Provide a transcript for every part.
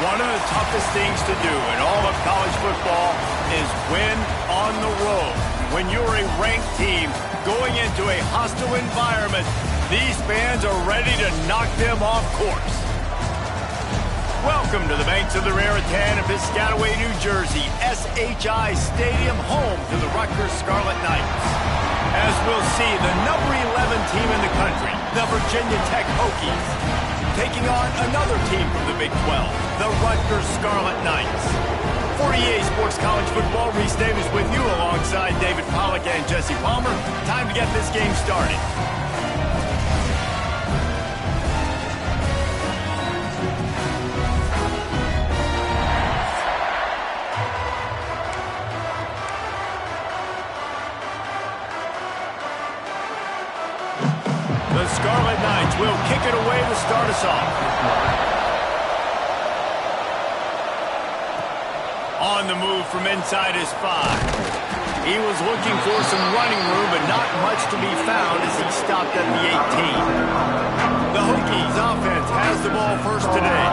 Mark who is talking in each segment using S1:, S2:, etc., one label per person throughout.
S1: One of the toughest things to do in all of college football is win on the road. When you're a ranked team going into a hostile environment, these fans are ready to knock them off course. Welcome to the banks of the Raritan in Piscataway, New Jersey, SHI Stadium, home to the Rutgers Scarlet Knights. As we'll see, the number 11 team in the country, the Virginia Tech Hokies, taking on another team from the Big 12, the Rutgers Scarlet Knights. For EA Sports College Football, Reese Davis with you alongside David Pollack and Jesse Palmer. Time to get this game started. The Scarlet Knights will kick it away to start us off. On the move from inside his 5. He was looking for some running room, but not much to be found as he stopped at the 18. The Hokies offense has the ball first today.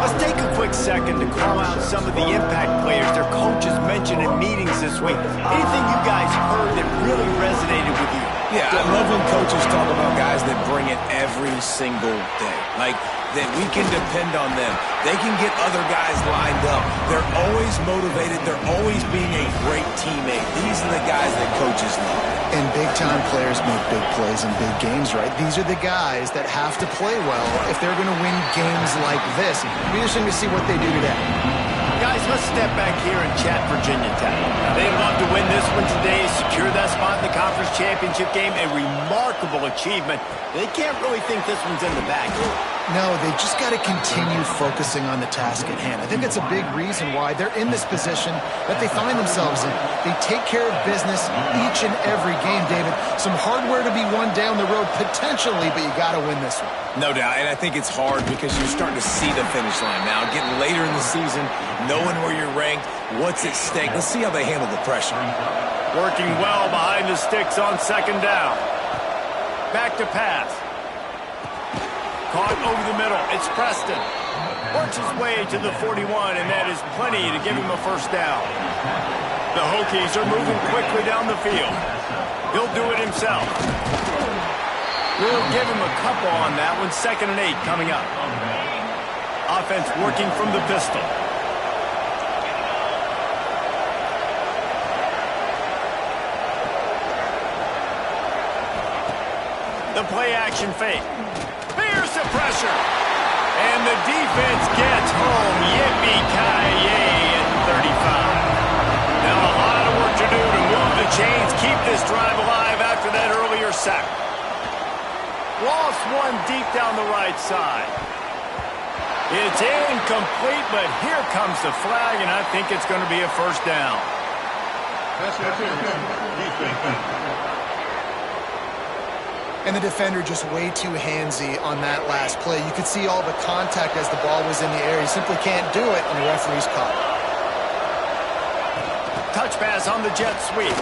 S1: Let's take a quick second to call out some of the impact players their coaches mentioned in meetings this week. Anything you guys heard that really resonated with you?
S2: Yeah, I love when coaches talk about guys that bring it every single day. Like, that we can depend on them. They can get other guys lined up. They're always motivated. They're always being a great teammate. These are the guys that coaches love.
S3: And big-time players make big plays in big games, right? These are the guys that have to play well if they're going to win games like this. We're just going to see what they do today.
S1: Guys, let's step back here and chat Virginia Tech. They'd love to win this one today, secure that spot in the conference championship game, a remarkable achievement. They can't really think this one's in the bag.
S3: No, they've just got to continue focusing on the task at hand. I think that's a big reason why they're in this position that they find themselves in. They take care of business each and every game, David. Some hardware to be won down the road potentially, but you got to win this one.
S2: No doubt, and I think it's hard because you're starting to see the finish line now. Getting later in the season, knowing where you're ranked, what's at stake. Let's see how they handle the pressure.
S1: Working well behind the sticks on second down. Back to pass. Caught over the middle. It's Preston. Works his way to the 41, and that is plenty to give him a first down. The Hokies are moving quickly down the field. He'll do it himself. We'll give him a couple on that one. 2nd and 8 coming up. Offense working from the pistol. The play action fake. Fierce pressure. And the defense gets home. Yippee-ki-yay at 35. Now a lot of work to do to move the chains, keep this drive alive after that earlier sack. Lost one deep down the right side. It's incomplete, but here comes the flag, and I think it's going to be a first down.
S3: And the defender just way too handsy on that last play. You could see all the contact as the ball was in the air. He simply can't do it, and the referee's caught.
S1: Touch pass on the jet sweep.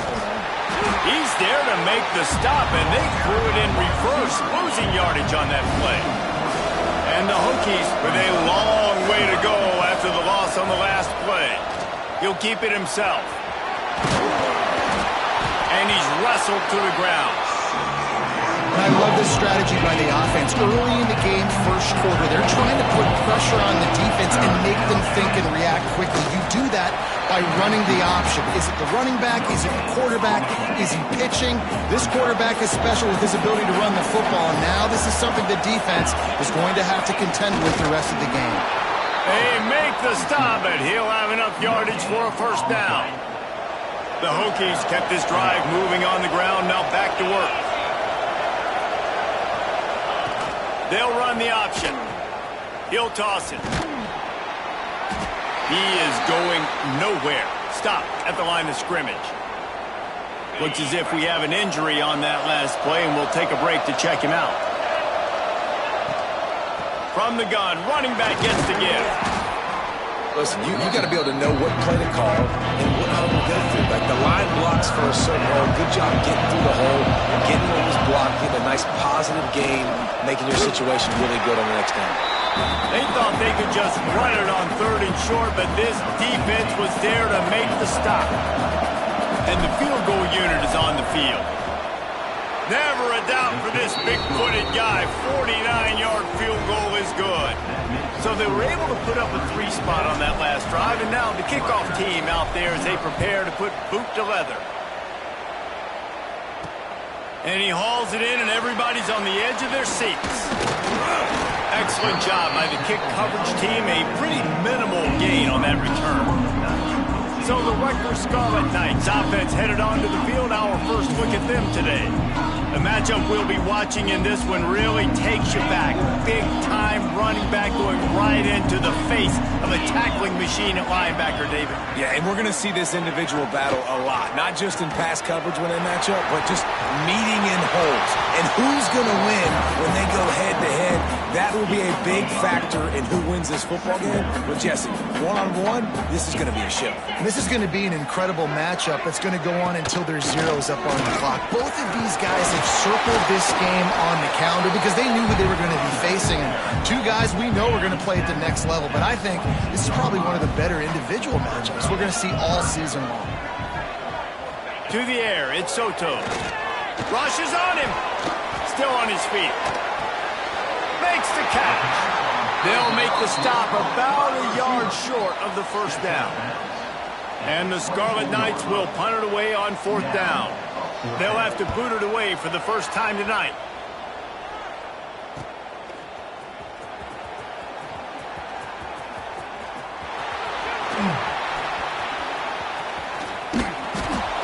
S1: He's there to make the stop, and they threw it in reverse, losing yardage on that play. And the Hokies with a long way to go after the loss on the last play. He'll keep it himself. And he's wrestled to the ground.
S3: And I love this strategy by the offense. Early in the game, first quarter, they're trying to put pressure on the defense and make them think and react quickly. You do that by running the option. Is it the running back? Is it the quarterback? Is he pitching? This quarterback is special with his ability to run the football. Now this is something the defense is going to have to contend with the rest of the game.
S1: They make the stop, and he'll have enough yardage for a first down. The Hokies kept this drive moving on the ground, now back to work. They'll run the option. He'll toss it. He is going nowhere. Stop at the line of scrimmage. Looks as if we have an injury on that last play, and we'll take a break to check him out. From the gun, running back gets the give.
S2: Listen, you got to be able to know what play to call and what hole to go through. Like the line blocks for a certain hole. Good job getting through the hole, getting what was blocked, getting a nice positive gain, making your situation really good on the next down.
S1: They thought they could just run it on 3rd and short, but this defense was there to make the stop. And the field goal unit is on the field. Never a doubt for this big-footed guy. 49-yard field goal is good. So they were able to put up a 3-spot on that last drive, and now the kickoff team out there as they prepare to put boot to leather. And he hauls it in, and everybody's on the edge of their seats. Excellent job by the kick coverage team. A pretty minimal gain on that return. So the Rutgers Scarlet Knights offense headed onto the field. Our first look at them today. The matchup we'll be watching in this one really takes you back. Big-time running back going right into the face of a tackling machine at linebacker, David.
S2: Yeah, and we're going to see this individual battle a lot. Not just in pass coverage when they match up, but just meeting in holes. And who's going to win when they go head-to-head? That will be a big factor in who wins this football game. But, Jesse, one-on-one, this is going to be a show.
S3: This is going to be an incredible matchup that's going to go on until there's zeros up on the clock. Both of these guys have circled this game on the calendar because they knew who they were going to be facing. And two guys we know are going to play at the next level. But I think this is probably one of the better individual matchups we're going to see all season long.
S1: To the air, it's Soto. Rushes on him. Still on his feet. Makes the catch. They'll make the stop about a yard short of the first down. And the Scarlet Knights will punt it away on 4th down. They'll have to boot it away for the first time tonight.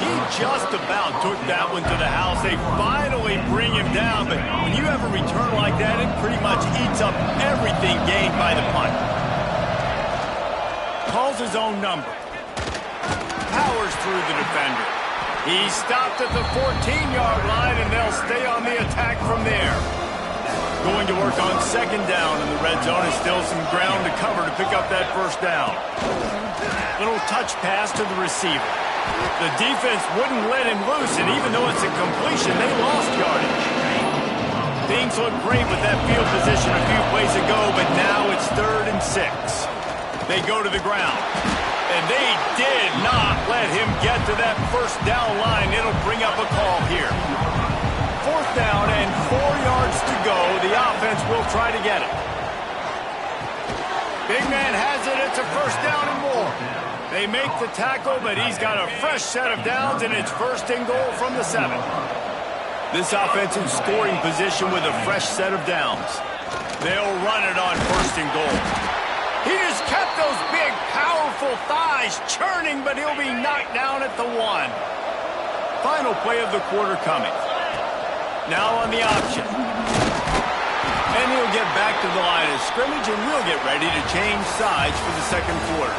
S1: He just about took that one to the house. They finally bring him down, but when you have a return like that, it pretty much eats up everything gained by the punt. Calls his own number. Powers through the defender. He stopped at the 14-yard line, and they'll stay on the attack from there. Going to work on 2nd down in the red zone. Is still some ground to cover to pick up that first down. Little touch pass to the receiver. The defense wouldn't let him loose, and even though it's a completion, they lost yardage. Things look great with that field position a few plays ago, but now it's 3rd and 6. They go to the ground. And they did not let him get to that first down line. It'll bring up a call here. 4th down and 4 yards to go. The offense will try to get it. Big man has it. It's a first down and more. They make the tackle, but he's got a fresh set of downs, and it's 1st and goal from the 7. This offense in scoring position with a fresh set of downs. They'll run it on 1st and goal. He just kept those big, powerful thighs churning, but he'll be knocked down at the 1. Final play of the quarter coming. Now on the option. And he'll get back to the line of scrimmage, and we'll get ready to change sides for the 2nd quarter.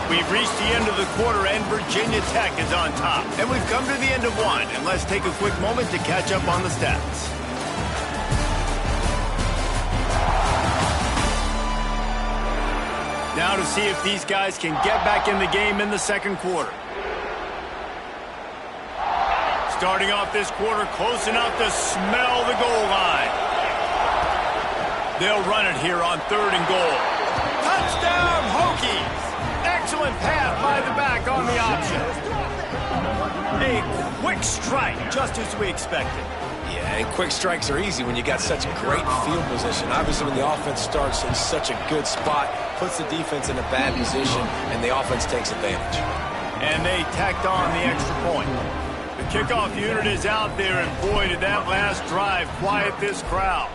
S1: We've reached the end of the quarter, and Virginia Tech is on top. And we've come to the end of one, and let's take a quick moment to catch up on the stats. Now to see if these guys can get back in the game in the 2nd quarter. Starting off this quarter close enough to smell the goal line. They'll run it here on 3rd and goal. Touchdown, Hokies! Excellent pass by the back on the option. A quick strike, just as we expected.
S2: Yeah, and quick strikes are easy when you got such great field position. Obviously, when the offense starts in such a good spot, puts the defense in a bad position, and the offense takes advantage.
S1: And they tacked on the extra point. The kickoff unit is out there, and boy, did that last drive quiet this crowd.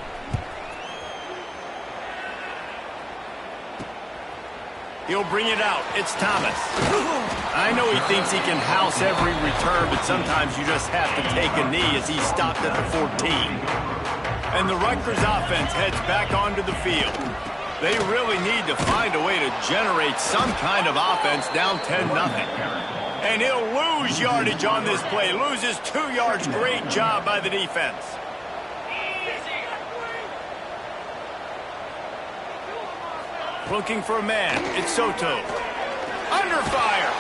S1: He'll bring it out. It's Thomas. I know he thinks he can house every return, but sometimes you just have to take a knee as he stopped at the 14. And the Rutgers offense heads back onto the field. They really need to find a way to generate some kind of offense down 10-0. And he'll lose yardage on this play. Loses 2 yards. Great job by the defense. Looking for a man. It's Soto. Under fire.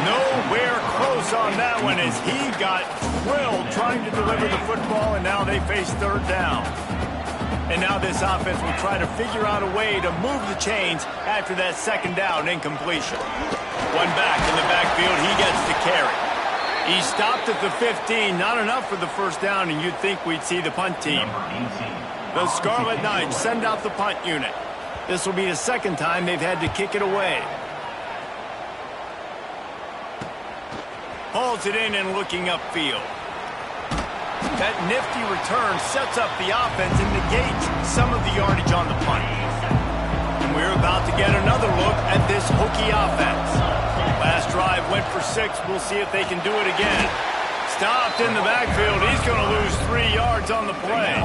S1: Nowhere close on that one as he got thrilled trying to deliver the football, and now they face 3rd down. And now this offense will try to figure out a way to move the chains after that second down incompletion. One back in the backfield, he gets the carry. He stopped at the 15, not enough for the first down, and you'd think we'd see the punt team. The Scarlet Knights send out the punt unit. This will be the second time they've had to kick it away. Hauls it in and looking upfield. That nifty return sets up the offense and negates some of the yardage on the punt. And we're about to get another look at this Hokie offense. Last drive went for 6. We'll see if they can do it again. Stopped in the backfield. He's going to lose 3 yards on the play.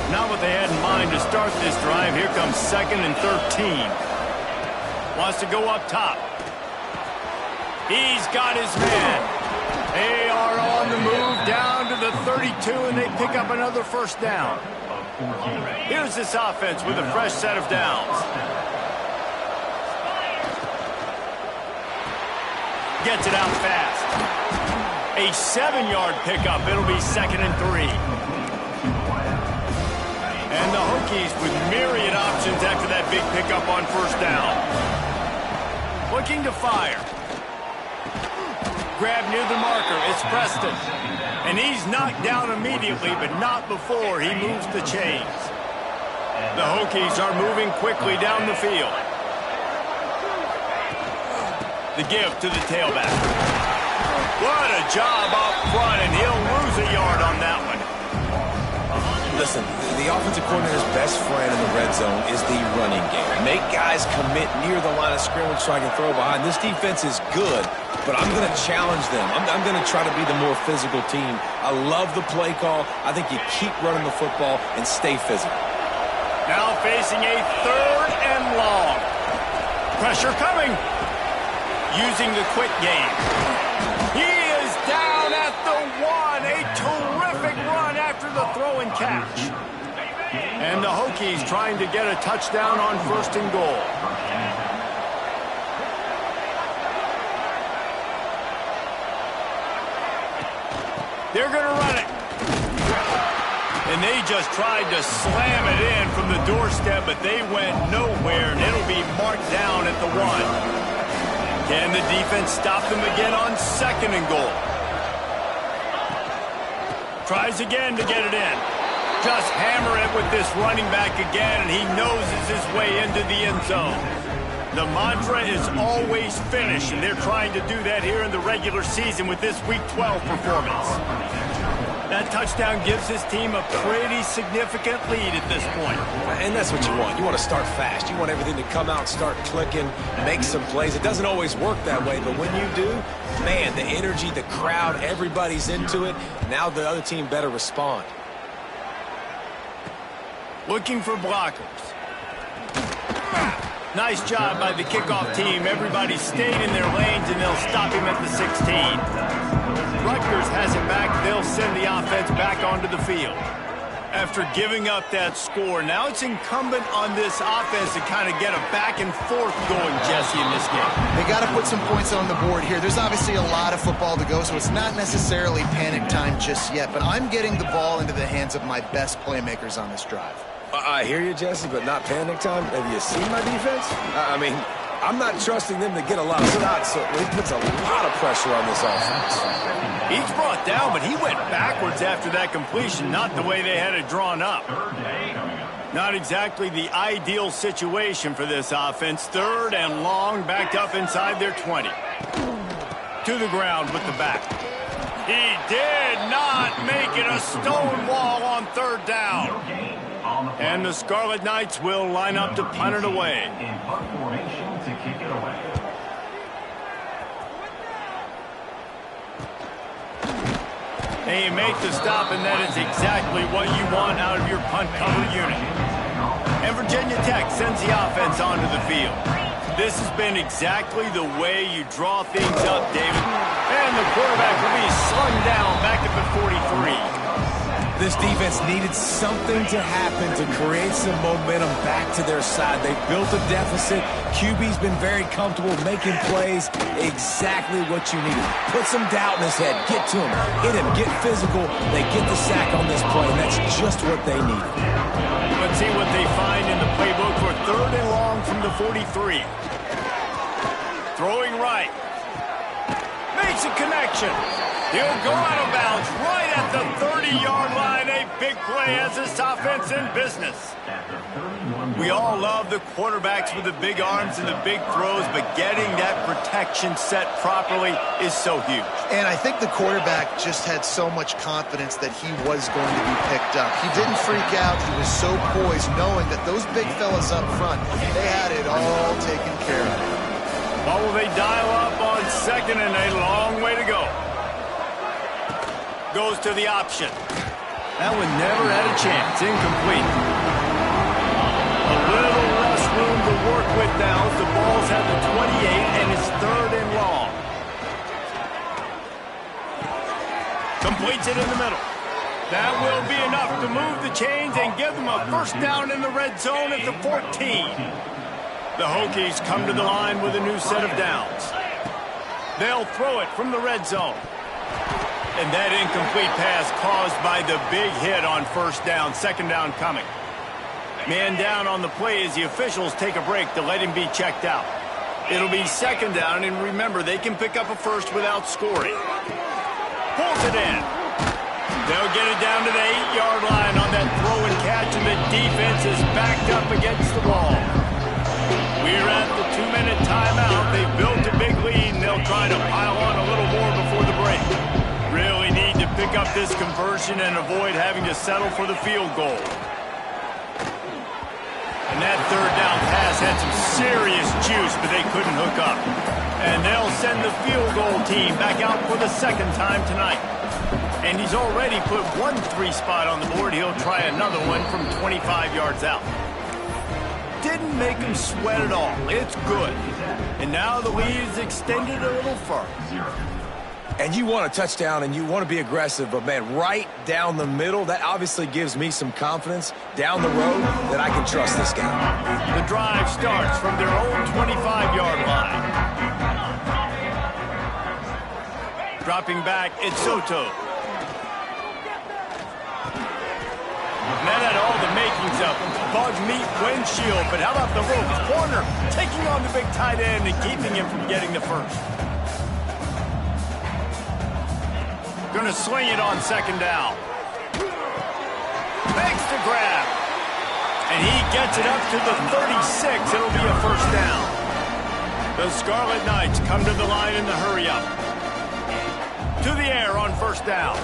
S1: Not what they had in mind to start this drive. Here comes 2nd and 13. Wants to go up top. He's got his man. They are on the move down to the 32, and they pick up another first down. Here's this offense with a fresh set of downs. Gets it out fast. A 7-yard pickup. It'll be 2nd and 3. And the Hokies with myriad options after that big pickup on first down. Looking to fire. Grab near the marker. It's Preston. And he's knocked down immediately, but not before he moves the chains. The Hokies are moving quickly down the field. The give to the tailback. What a job up front, and he'll lose a yard on that one.
S2: Listen, the offensive coordinator's best friend in the red zone is the running game. Make guys commit near the line of scrimmage so I can throw behind. This defense is good, but I'm going to challenge them. I'm going to try to be the more physical team. I love the play call. I think you keep running the football and stay physical.
S1: Now facing a 3rd and long. Pressure coming. Using the quick game. He is down at the 1. A terrific run after the throw and catch. And the Hokies trying to get a touchdown on 1st and goal. They're going to run it. And they just tried to slam it in from the doorstep, but they went nowhere, and it'll be marked down at the 1. Can the defense stop them again on 2nd and goal? Tries again to get it in. Just hammer it with this running back again, and he noses his way into the end zone. The mantra is always finish, and they're trying to do that here in the regular season with this Week 12 performance. That touchdown gives his team a pretty significant lead at this point.
S2: And that's what you want. You want to start fast. You want everything to come out, start clicking, make some plays. It doesn't always work that way, but when you do, man, the energy, the crowd, everybody's into it. Now the other team better respond.
S1: Looking for blockers. Nice job by the kickoff team. Everybody stayed in their lanes, and they'll stop him at the 16. Rutgers has it back. They'll send the offense back onto the field. After giving up that score, now it's incumbent on this offense to kind of get a back and forth going, Jesse, in this game.
S3: They got to put some points on the board here. There's obviously a lot of football to go, so it's not necessarily panic time just yet, but I'm getting the ball into the hands of my best playmakers on this drive.
S2: I hear you, Jesse, but not panic time. Have you seen my defense? I mean, I'm not trusting them to get a lot of shots, so it puts a lot of pressure on this offense.
S1: He's brought down, but he went backwards after that completion, not the way they had it drawn up. Not exactly the ideal situation for this offense. 3rd and long, backed up inside their 20. To the ground with the back. He did not make it a stone wall on 3rd down. And the Scarlet Knights will line up to punt it away. And you make the stop, and that is exactly what you want out of your punt cover unit. And Virginia Tech sends the offense onto the field. This has been exactly the way you draw things up, David. And the quarterback will be slung down back at the 43.
S2: This defense needed something to happen to create some momentum back to their side. They built a deficit. QB's been very comfortable making plays. Exactly what you needed. Put some doubt in his head. Get to him. Hit him. Get physical. They get the sack on this play, and that's just what they needed.
S1: Let's see what they find in the playbook for 3rd and long from the 43. Throwing right. Makes a connection. He'll go out of bounds right at the 30-yard line. A big play as this offense in business. We all love the quarterbacks with the big arms and the big throws, but getting that protection set properly is so huge.
S3: And I think the quarterback just had so much confidence that he was going to be picked up. He didn't freak out. He was so poised, knowing that those big fellas up front, they had it all taken care of.
S1: What will they dial up on 2nd and a long way to go? Goes to the option. That one never had a chance. Incomplete. A little less room to work with now. The ball's at the 28 and it's 3rd and long. Completes it in the middle. That will be enough to move the chains and give them a 1st down in the red zone at the 14. The Hokies come to the line with a new set of downs. They'll throw it from the red zone. And that incomplete pass caused by the big hit on 1st down. 2nd down coming. Man down on the play as the officials take a break to let him be checked out. It'll be 2nd down, and remember, they can pick up a 1st without scoring. Pulls it in. They'll get it down to the 8-yard line on that throw and catch, and the defense is backed up against the wall. We're at the 2-minute timeout. They've built a big lead, and they'll try to pile on a little more before the break. Really need to pick up this conversion and avoid having to settle for the field goal. And that 3rd down pass had some serious juice, but they couldn't hook up. And they'll send the field goal team back out for the 2nd time tonight. And he's already put one 3 spot on the board. He'll try another one from 25 yards out. Didn't make him sweat at all. It's good. And now the lead is extended a little further.
S2: And you want a touchdown and you want to be aggressive, but, man, right down the middle, that obviously gives me some confidence down the road that I can trust this guy.
S1: The drive starts from their own 25-yard line. Dropping back, it's Soto. That had all the makings of bug meat windshield, but how about the ropes? Corner taking on the big tight end and keeping him from getting the 1st. Going to sling it on 2nd down. Makes the grab. And he gets it up to the 36. It'll be a 1st down. The Scarlet Knights come to the line in the hurry-up. To the air on 1st down.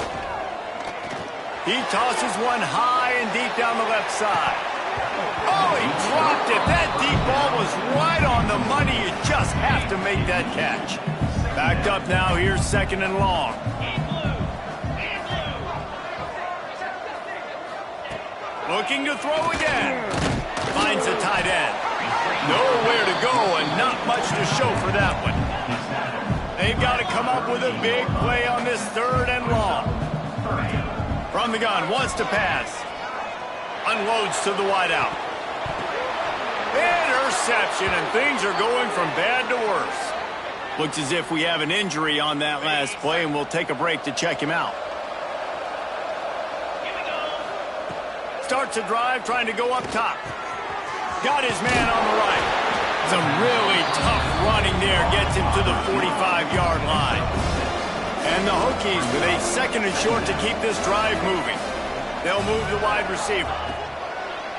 S1: He tosses one high and deep down the left side. Oh, he dropped it. That deep ball was right on the money. You just have to make that catch. Backed up now. Here's 2nd and long. Looking to throw again. Finds the tight end. Nowhere to go and not much to show for that one. They've got to come up with a big play on this 3rd and long. From the gun, wants to pass. Unloads to the wideout. Interception, and things are going from bad to worse. Looks as if we have an injury on that last play, and we'll take a break to check him out. Starts a drive, trying to go up top. Got his man on the right. Some really tough running there gets him to the 45-yard line. And the Hokies with a 2nd and short to keep this drive moving. They'll move the wide receiver.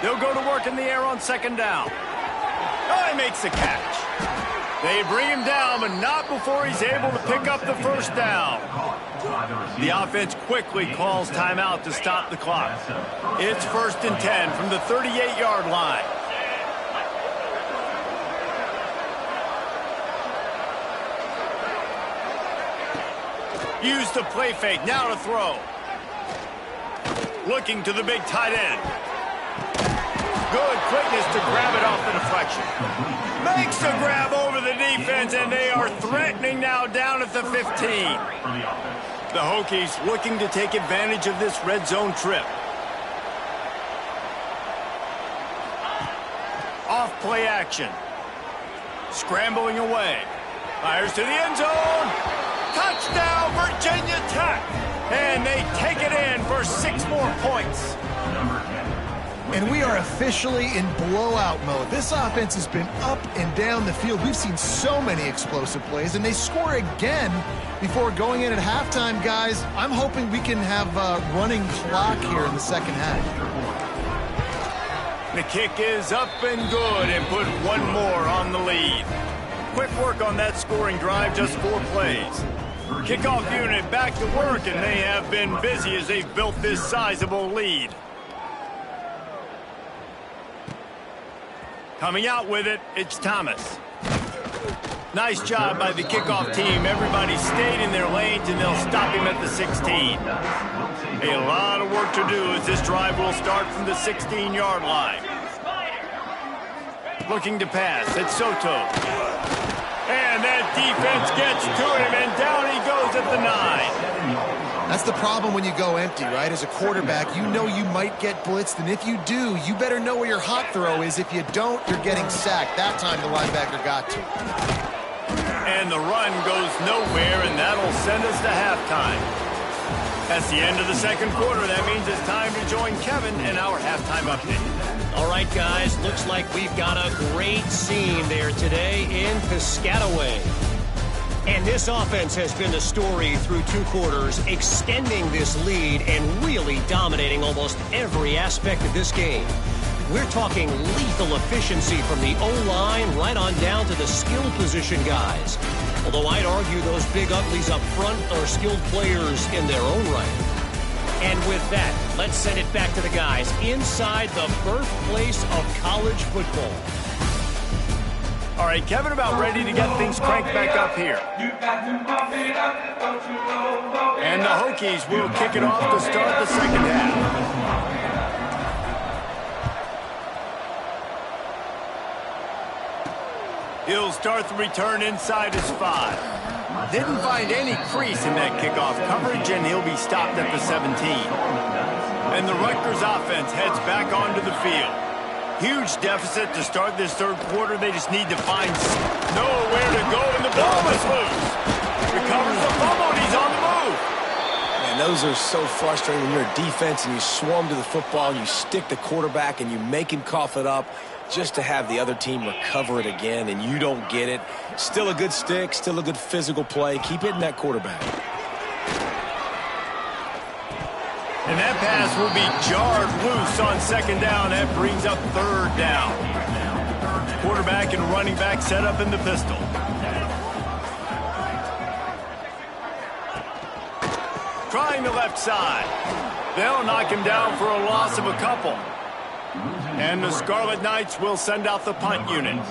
S1: They'll go to work in the air on 2nd down. Oh, he makes the catch. They bring him down, but not before he's able to pick up the 1st down. The offense quickly calls timeout to stop the clock. It's 1st and 10 from the 38-yard line. Use the play fake, now to throw. Looking to the big tight end. Good quickness to grab it off the deflection. Makes the grab over the defense, and they are threatening now down at the 15. The Hokies looking to take advantage of this red zone trip. Off play action. Scrambling away. Fires to the end zone. Touchdown, Virginia Tech. And they take it in for 6 more points.
S3: And we are officially in blowout mode. This offense has been up and down the field. We've seen so many explosive plays, and they score again before going in at halftime, guys. I'm hoping we can have a running clock here in the second half.
S1: The kick is up and good and put 1 more on the lead. Quick work on that scoring drive, just 4 plays. Kickoff unit back to work, and they have been busy as they've built this sizable lead. Coming out with it, it's Thomas. Nice job by the kickoff team. Everybody stayed in their lanes, and they'll stop him at the 16. A lot of work to do as this drive will start from the 16-yard line. Looking to pass, it's Soto. And that defense gets to him, and down he goes at the 9.
S3: That's the problem when you go empty, right? As a quarterback, you know you might get blitzed, and if you do, you better know where your hot throw is. If you don't, you're getting sacked. That time the linebacker got to.
S1: And the run goes nowhere, and that'll send us to halftime. That's the end of the second quarter. That means it's time to join Kevin in our halftime update.
S4: All right, guys, looks like we've got a great scene there today in Piscataway. And this offense has been the story through 2 quarters, extending this lead and really dominating almost every aspect of this game. We're talking lethal efficiency from the O-line right on down to the skill position guys. Although I'd argue those big uglies up front are skilled players in their own right. And with that, let's send it back to the guys inside the birthplace of college football.
S1: All right, Kevin, about ready to get things cranked back up here. And the Hokies will kick it off to start the second half. He'll start the return inside his 5. Didn't find any crease in that kickoff coverage, and he'll be stopped at the 17. And the Rutgers offense heads back onto the field. Huge deficit to start this third quarter. They just need to find nowhere to go, and the ball is loose. Recovers the fumble, and he's on the move.
S2: Man, those are so frustrating when you're a defense and you swarm to the football, and you stick the quarterback, and you make him cough it up just to have the other team recover it again, and you don't get it. Still a good stick, still a good physical play. Keep hitting that quarterback.
S1: And that pass will be jarred loose on second down. That brings up third down. Quarterback and running back set up in the pistol. Trying the left side. They'll knock him down for a loss of a couple. And the Scarlet Knights will send out the punt unit.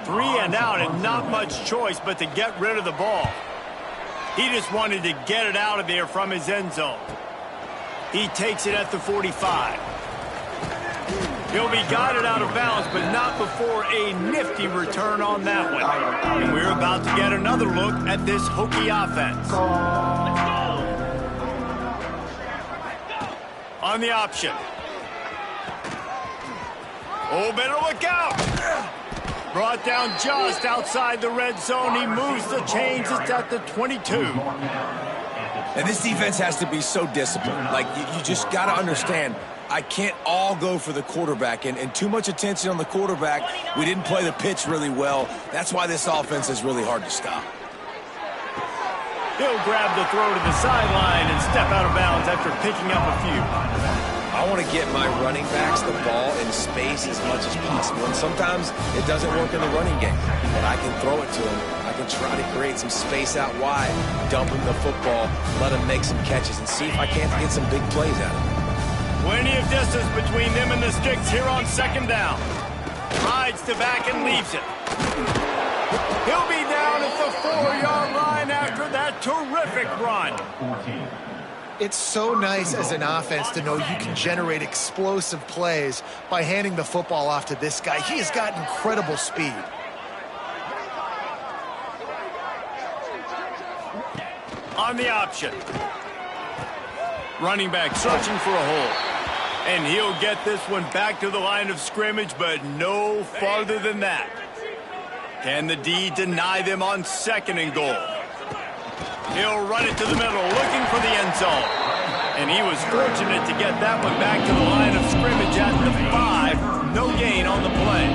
S1: 3 and out, and not much choice but to get rid of the ball. He just wanted to get it out of there from his end zone. He takes it at the 45. He'll be guided out of bounds, but not before a nifty return on that one. And we're about to get another look at this Hokie offense. On the option. Oh, better look out. Brought down just outside the red zone. He moves the chains. It's at the 22.
S2: And this defense has to be so disciplined. Like, you just got to understand, I can't all go for the quarterback. And too much attention on the quarterback. We didn't play the pitch really well. That's why this offense is really hard to stop.
S1: He'll grab the throw to the sideline and step out of bounds after picking up a few.
S2: I want to get my running backs the ball in space as much as possible. And sometimes it doesn't work in the running game. But I can throw it to them. I can try to create some space out wide, dump him the football, let him make some catches, and see if I can't get some big plays out of him.
S1: Plenty of distance between them and the sticks here on second down. Rides to back and leaves it. He'll be down at the 4-yard line after that terrific run.
S3: It's so nice as an offense to know you can generate explosive plays by handing the football off to this guy. He has got incredible speed.
S1: On the option. Running back searching for a hole. And he'll get this one back to the line of scrimmage, but no farther than that. Can the D deny them on 2nd and goal? He'll run it to the middle, looking for the end zone. And he was fortunate to get that one back to the line of scrimmage at the 5. No gain on the play.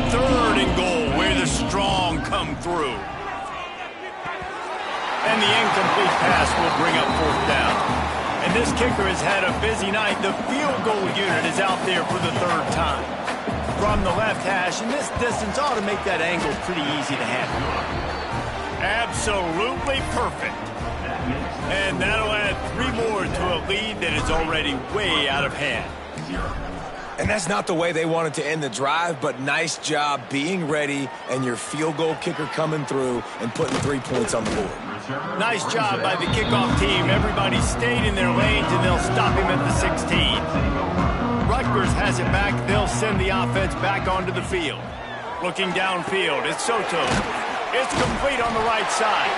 S1: 3rd and goal, where the strong come through. And the incomplete pass will bring up 4th down. And this kicker has had a busy night. The field goal unit is out there for the 3rd time. From the left hash, and this distance ought to make that angle pretty easy to handle. Absolutely perfect. And that'll add 3 more to a lead that is already way out of hand.
S2: And that's not the way they wanted to end the drive, but nice job being ready and your field goal kicker coming through and putting 3 points on the board.
S1: Nice job by the kickoff team. Everybody stayed in their lanes, and they'll stop him at the 16. Rutgers has it back. They'll send the offense back onto the field. Looking downfield, it's Soto. It's complete on the right side.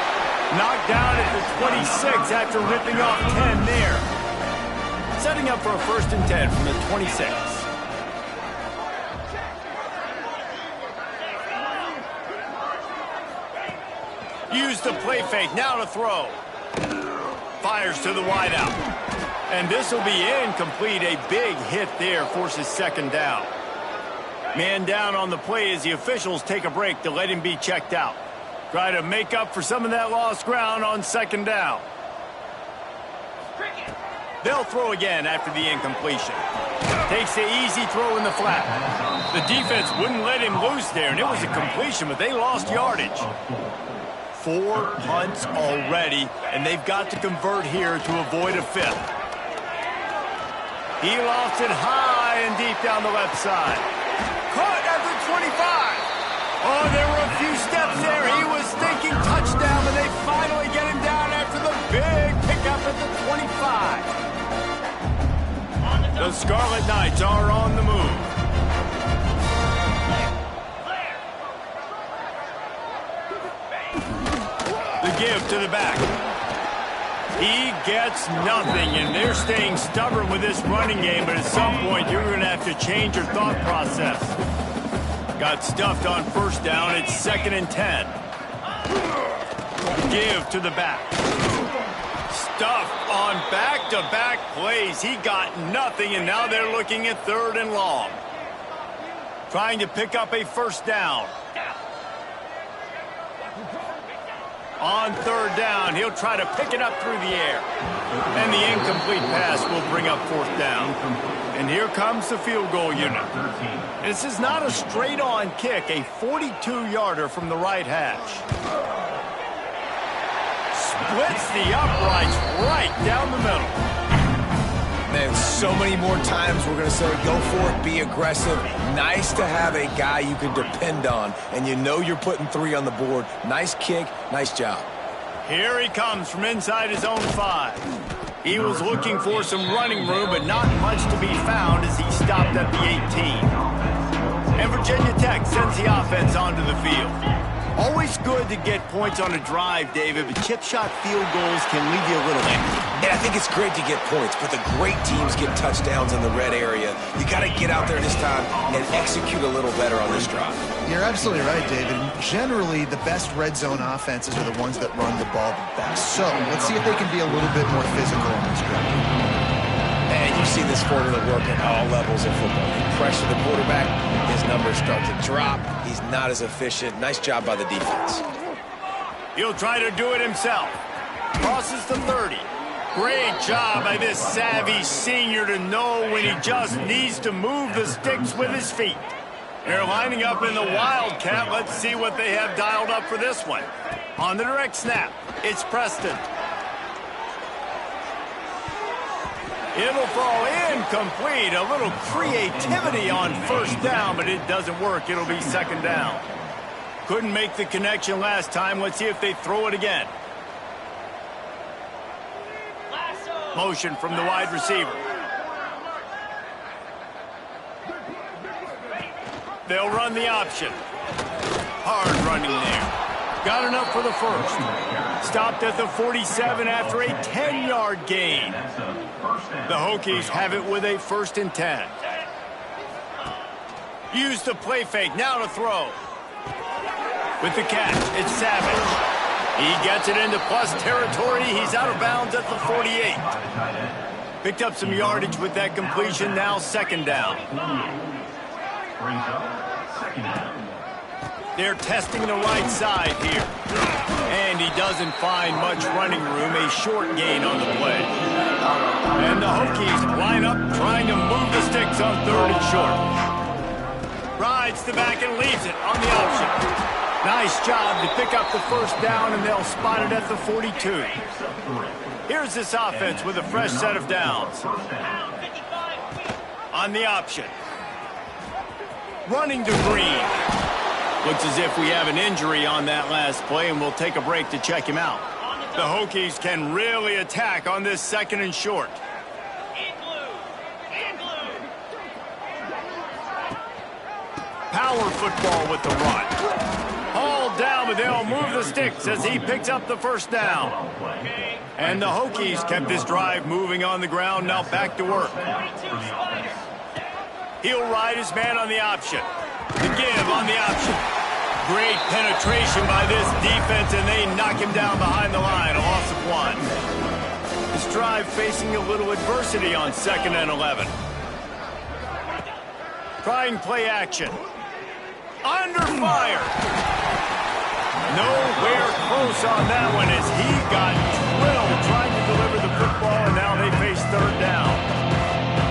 S1: Knocked down at the 26 after ripping off 10 there. Setting up for a 1st and 10 from the 26. Use the play fake, now to throw. Fires to the wideout. And this will be incomplete. A big hit there forces 2nd down. Man down on the play as the officials take a break to let him be checked out. Try to make up for some of that lost ground on 2nd down. They'll throw again after the incompletion. Takes the easy throw in the flat. The defense wouldn't let him loose there, and it was a completion, but they lost yardage. 4 punts already, and they've got to convert here to avoid a 5th. He lost it high and deep down the left side. Caught at the 25. Oh, there were a few steps there. He was thinking touchdown, and they finally get him down after the big pickup at the 25. The Scarlet Knights are on the move. The give to the back. He gets nothing, and they're staying stubborn with this running game, but at some point you're going to have to change your thought process. Got stuffed on 1st down. It's 2nd and 10. Give to the back. Stuffed on back-to-back plays. He got nothing, and now they're looking at 3rd and long. Trying to pick up a 1st down. On 3rd down, he'll try to pick it up through the air. And the incomplete pass will bring up 4th down. And here comes the field goal unit. This is not a straight-on kick, a 42-yarder from the right hash. Splits the uprights right down the middle.
S2: Man, so many more times we're going to say, go for it, be aggressive. Nice to have a guy you can depend on, and you know you're putting 3 on the board. Nice kick, nice job.
S1: Here he comes from inside his own 5. He was looking for some running room, but not much to be found as he stopped at the 18. And Virginia Tech sends the offense onto the field. Always good to get points on a drive, David, but chip shot field goals can leave you a little empty.
S2: And I think it's great to get points, but the great teams get touchdowns in the red area. You got to get out there this time and execute a little better on this drive.
S3: You're absolutely right, David. Generally, the best red zone offenses are the ones that run the ball the best. So let's see if they can be a little bit more physical on this drive.
S2: And you see this formula work at all levels of football. You pressure the quarterback, his numbers start to drop. He's not as efficient. Nice job by the defense.
S1: He'll try to do it himself. Crosses the 30. Great job by this savvy senior to know when he just needs to move the sticks with his feet. They're lining up in the Wildcat. Let's see what they have dialed up for this one. On the direct snap, it's Preston. It'll fall incomplete. A little creativity on 1st down, but it doesn't work. It'll be 2nd down. Couldn't make the connection last time. Let's see if they throw it again. Motion from the wide receiver. They'll run the option. Hard running there. Got enough for the first. Stopped at the 47 after a 10-yard gain. The Hokies have it with a 1st and 10. Use the play fake. Now to throw. With the catch, it's Savage. He gets it into plus territory. He's out of bounds at the 48. Picked up some yardage with that completion. Now 2nd down. They're testing the right side here. And he doesn't find much running room. A short gain on the play. And the Hokies line up trying to move the sticks on 3rd and short. Rides the back and leaves it on the option. Nice job to pick up the 1st down, and they'll spot it at the 42. Here's this offense with a fresh set of downs. On the option. Running to Green. Looks as if we have an injury on that last play, and we'll take a break to check him out. The Hokies can really attack on this 2nd and short. Power football with the run. Hauled down, but they'll move the sticks as he picks up the 1st down. And the Hokies kept this drive moving on the ground, now back to work. He'll ride his man on the option. The give on the option. Great penetration by this defense, and they knock him down behind the line, a loss of 1. This drive facing a little adversity on 2nd and 11. Trying play action. Under fire. Nowhere close on that one as he got drilled trying to deliver the football, and now they face 3rd down.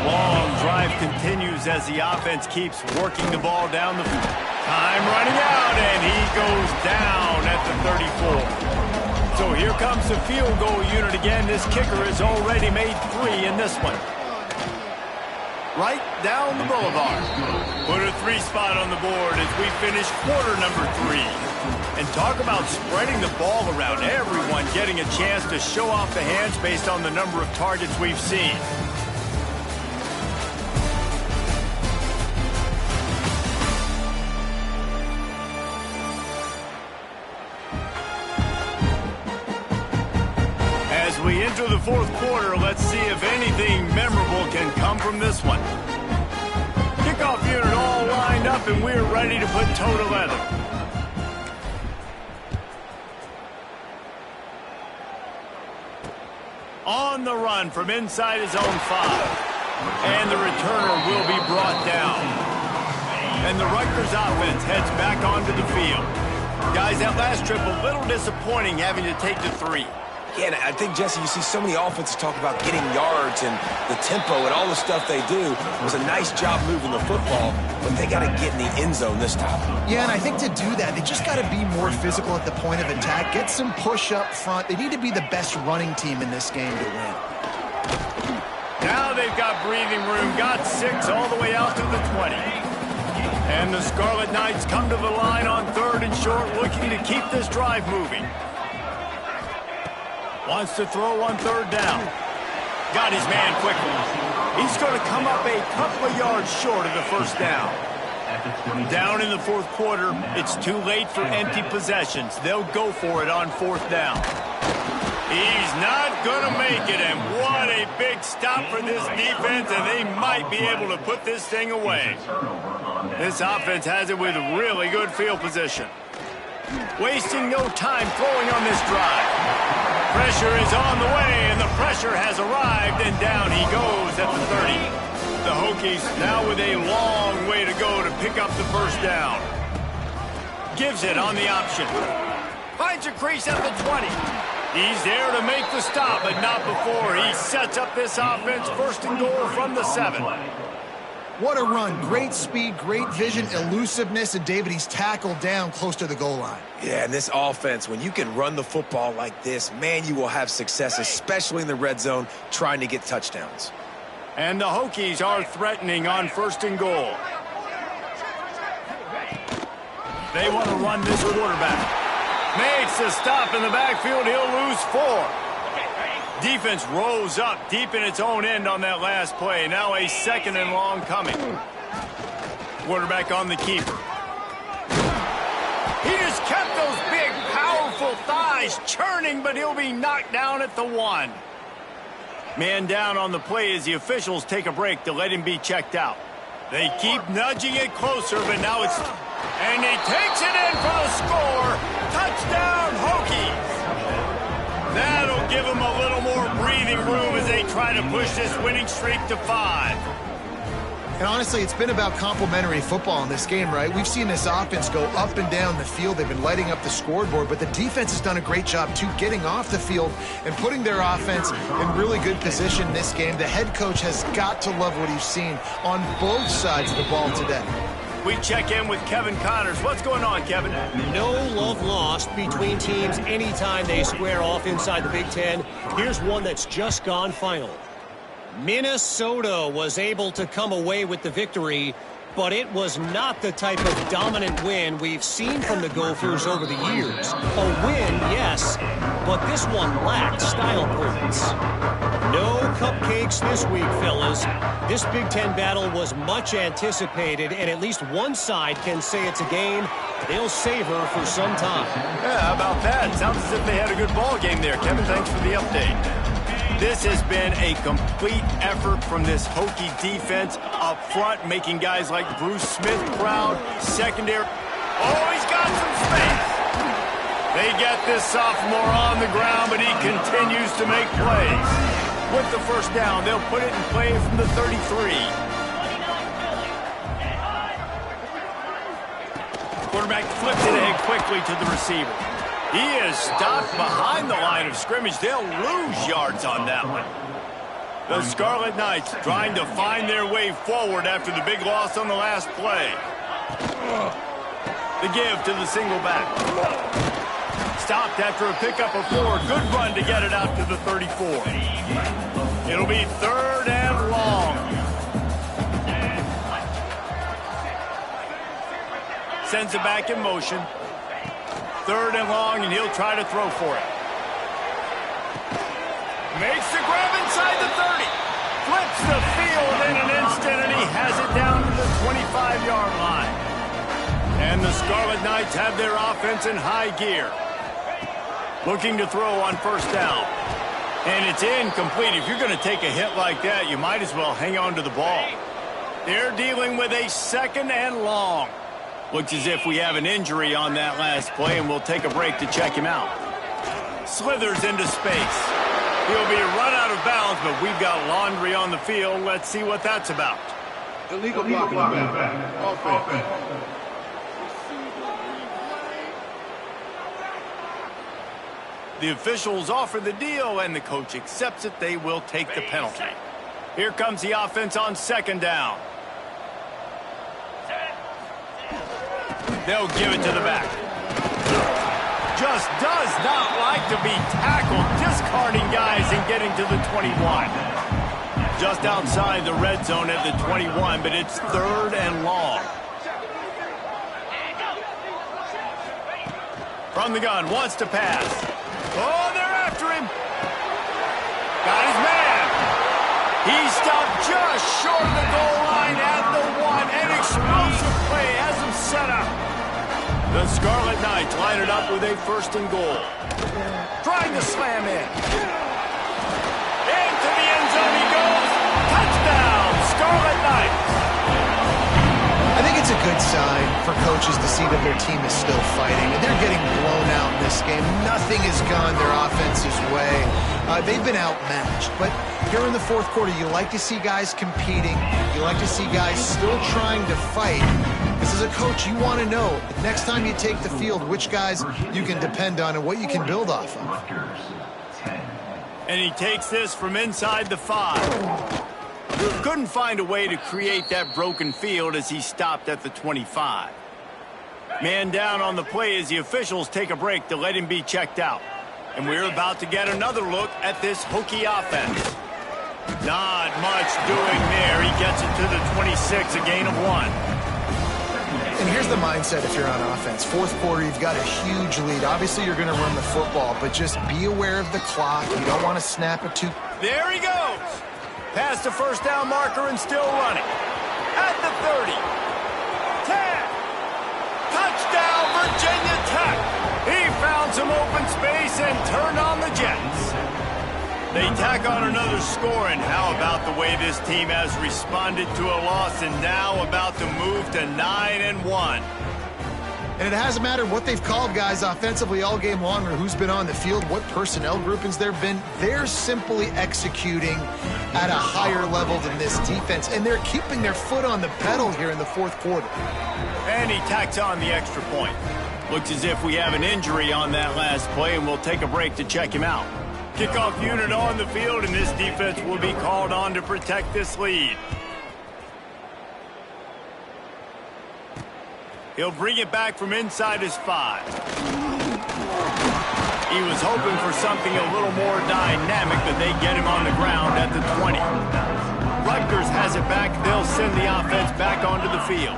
S1: Long drive continues as the offense keeps working the ball down the field. Time running out, and he goes down at the 34. So here comes the field goal unit again. This kicker has already made 3 in this one. Right down the boulevard. Put a 3 spot on the board as we finish quarter number 3. And talk about spreading the ball around. Everyone getting a chance to show off the hands based on the number of targets we've seen. As we enter the 4th quarter, let's see if anything memorable can come from this one. Kickoff unit all lined up, and we're ready to put toe to leather. On the run from inside his own 5. And the returner will be brought down. And the Rutgers offense heads back onto the field. Guys, that last trip a little disappointing having to take the 3.
S2: Yeah, and I think, Jesse, you see so many offenses talk about getting yards and the tempo and all the stuff they do. It was a nice job moving the football, but they got to get in the end zone this time.
S3: Yeah, and I think to do that, they just got to be more physical at the point of attack, get some push up front. They need to be the best running team in this game to win.
S1: Now they've got breathing room, got 6 all the way out to the 20. And the Scarlet Knights come to the line on 3rd and short, looking to keep this drive moving. Wants to throw on 3rd down. Got his man quickly. He's going to come up a couple of yards short of the 1st down. Down in the 4th quarter, it's too late for empty possessions. They'll go for it on 4th down. He's not going to make it, and what a big stop for this defense, and they might be able to put this thing away. This offense has it with really good field position. Wasting no time throwing on this drive. Pressure is on the way, and the pressure has arrived, and down he goes at the 30. The Hokies now with a long way to go to pick up the 1st down. Gives it on the option. Finds a crease at the 20. He's there to make the stop, but not before he sets up this offense 1st and goal from the 7.
S3: What a run. Great speed, great vision, elusiveness, and David, he's tackled down close to the goal line.
S2: Yeah, and this offense, when you can run the football like this, man, you will have success, especially in the red zone, trying to get touchdowns.
S1: And the Hokies are threatening on 1st and goal. They want to run this quarterback. Makes a stop in the backfield. He'll lose 4. Defense rose up deep in its own end on that last play. Now a 2nd and long coming. Quarterback on the keeper. He just kept those big, powerful powerful thighs churning, but he'll be knocked down at the 1. Man down on the play as the officials take a break to let him be checked out. They keep nudging it closer, but now it's... And he takes it in for the score. Touchdown, Hokies. That'll give them a little more breathing room as they try to push this winning streak to 5.
S3: And honestly, it's been about complementary football in this game, right? We've seen this offense go up and down the field. They've been lighting up the scoreboard, but the defense has done a great job, too, getting off the field and putting their offense in really good position in this game. The head coach has got to love what he's seen on both sides of the ball today.
S1: We check in with Kevin Connors. What's going on, Kevin?
S4: No love lost between teams anytime they square off inside the Big Ten. Here's one that's just gone final. Minnesota was able to come away with the victory, but it was not the type of dominant win we've seen from the Gophers over the years. A win, yes, but this one lacked style points. No cupcakes this week, fellas. This Big Ten battle was much anticipated, and at least one side can say it's a game they'll savor for some time.
S1: Yeah, how about that? Sounds as if they had a good ball game there. Kevin, thanks for the update. This has been a complete effort from this Hokie defense up front, making guys like Bruce Smith proud. Secondary. Oh, he's got some space. They get this sophomore on the ground, but he continues to make plays. With the first down, they'll put it in play from the 33. Quarterback flips it ahead quickly to the receiver. He is stopped behind the line of scrimmage. They'll lose yards on that one. The Scarlet Knights trying to find their way forward after the big loss on the last play. The give to the single back. Stopped after a pickup of 4. Good run to get it out to the 34. It'll be 3rd and long. Sends it back in motion. 3rd and long, and he'll try to throw for it. Makes the grab inside the 30. Flips the field in an instant, and he has it down to the 25-yard line. And the Scarlet Knights have their offense in high gear. Looking to throw on first down. And it's incomplete. If you're going to take a hit like that, you might as well hang on to the ball. They're dealing with a 2nd and long. Looks as if we have an injury on that last play, and we'll take a break to check him out. Slithers into space. He'll be run out of bounds, but we've got laundry on the field. Let's see what that's about.
S5: Illegal blocking offense.
S1: The officials offer the deal, and the coach accepts it. They will take the penalty. Here comes the offense on 2nd down. They'll give it to the back. Just does not like to be tackled, discarding guys and getting to the 21. Just outside the red zone at the 21, but it's 3rd and long. From the gun, wants to pass. Oh, they're after him. Got his man. He stopped just short of the goal line at the 1. An explosive play has him set up. The Scarlet Knights line it up with a 1st and goal. Trying to slam in. Into the end zone he goes. Touchdown, Scarlet Knights.
S3: I think it's a good sign for coaches to see that their team is still fighting, and they're getting blown out in this game. Nothing has gone their offense's way. They've been outmatched, but here in the 4th quarter, you like to see guys competing. You like to see guys still trying to fight. Because as a coach, you want to know, next time you take the field, which guys you can depend on and what you can build off of.
S1: And he takes this from inside the 5. Couldn't find a way to create that broken field as he stopped at the 25. Man down on the play as the officials take a break to let him be checked out. And we're about to get another look at this Hokie offense. Not much doing there. He gets it to the 26, a gain of 1.
S3: And here's the mindset if you're on offense. 4th quarter, you've got a huge lead. Obviously, you're going to run the football, but just be aware of the clock. You don't want to snap it too.
S1: There he goes. Past the first down marker and still running. At the 30. 10. Touchdown, Virginia Tech. He found found some open space and turned on the Jets. They tack on another score, and how about the way this team has responded to a loss and now about to move to 9-1.
S3: And it hasn't mattered what they've called guys offensively all game long or who's been on the field, what personnel groupings there have been. They're simply executing at a higher level than this defense, and they're keeping their foot on the pedal here in the fourth quarter.
S1: And he tacks on the extra point. Looks as if we have an injury on that last play, and we'll take a break to check him out. Kickoff unit on the field, and this defense will be called on to protect this lead. He'll bring it back from inside his 5. He was hoping for something a little more dynamic, but they get him on the ground at the 20. Rutgers has it back. They'll send the offense back onto the field.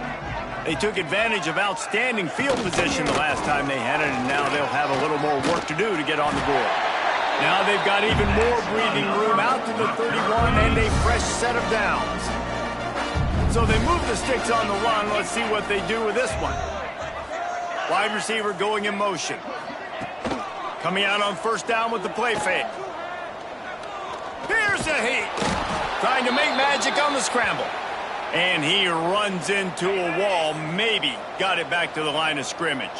S1: They took advantage of outstanding field position the last time they had it, and now they'll have a little more work to do to get on the board. Now they've got even more breathing room out to the 31 and a fresh set of downs. So they move the sticks on the run. Let's see what they do with this one. Wide receiver going in motion. Coming out on first down with the play fake. Here's a heat. Trying to make magic on the scramble. And he runs into a wall. Maybe got it back to the line of scrimmage.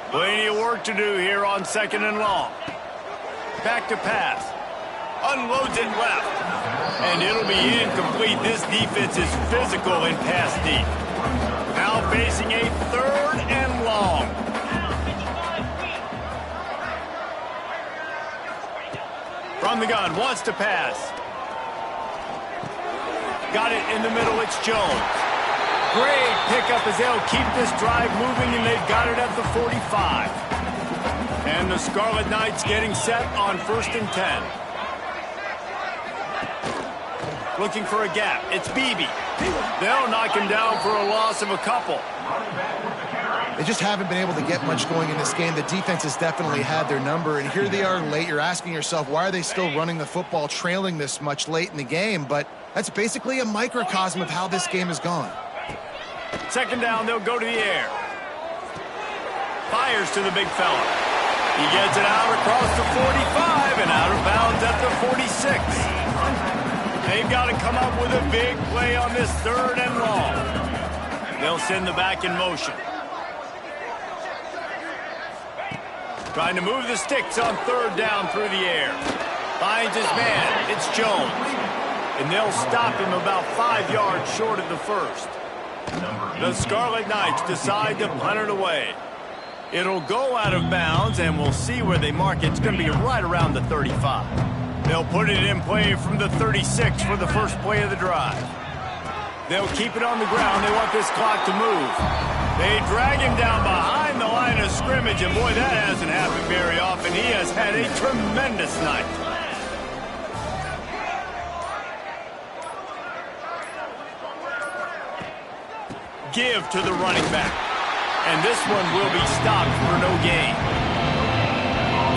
S1: Plenty of work to do here on 2nd and long. Back to pass. Unloads it left. And it'll be incomplete. This defense is physical and pass deep. Now facing a 3rd and long. From the gun, wants to pass. Got it in the middle, it's Jones. Great pickup as they'll keep this drive moving, and they've got it at the 45. And the Scarlet Knights getting set on 1st and 10. Looking for a gap. It's Beebe. They'll knock him down for a loss of a couple.
S3: They just haven't been able to get much going in this game. The defense has definitely had their number, and here they are late. You're asking yourself, why are they still running the football, trailing this much late in the game? But that's basically a microcosm of how this game has gone.
S1: 2nd down, they'll go to the air. Fires to the big fella. He gets it out across the 45 and out of bounds at the 46. They've got to come up with a big play on this 3rd and long. They'll send the back in motion. Trying to move the sticks on 3rd down through the air. Finds his man. It's Jones. And they'll stop him about 5 yards short of the 1st. The Scarlet Knights decide to punt it away. It'll go out of bounds, and we'll see where they mark it. It's going to be right around the 35. They'll put it in play from the 36 for the first play of the drive. They'll keep it on the ground. They want this clock to move. They drag him down behind the line of scrimmage, and boy, that hasn't happened very often. He has had a tremendous night. Give to the running back. And this one will be stopped for no gain.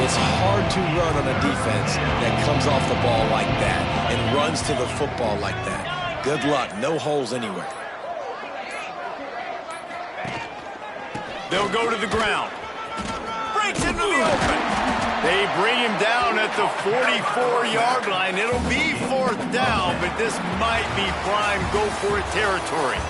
S2: It's hard to run on a defense that comes off the ball like that and runs to the football like that. Good luck. No holes anywhere.
S1: They'll go to the ground. Breaks into the open. They bring him down at the 44-yard line. It'll be 4th down, but this might be prime go-for-it territory.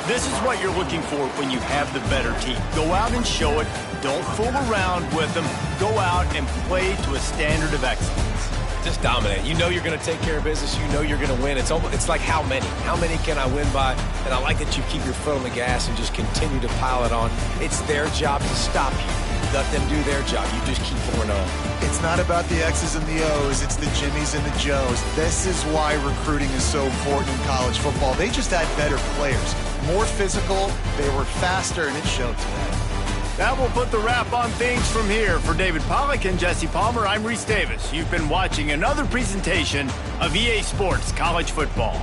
S1: This is what you're looking for when you have the better team. Go out and show it. Don't fool around with them. Go out and play to a standard of excellence.
S2: Just dominate. You know you're going to take care of business. You know you're going to win. It's like how many? How many can I win by? And I like that you keep your foot on the gas and just continue to pile it on. It's their job to stop you. Let them do their job. You just keep pouring on.
S3: It's not about the X's and the O's. It's the Jimmies and the Joes. This is why recruiting is so important in college football. They just had better players. More physical, they were faster, and it showed today.
S1: That will put the wrap on things from here. For David Pollack and Jesse Palmer, I'm Reese Davis. You've been watching another presentation of EA Sports College Football.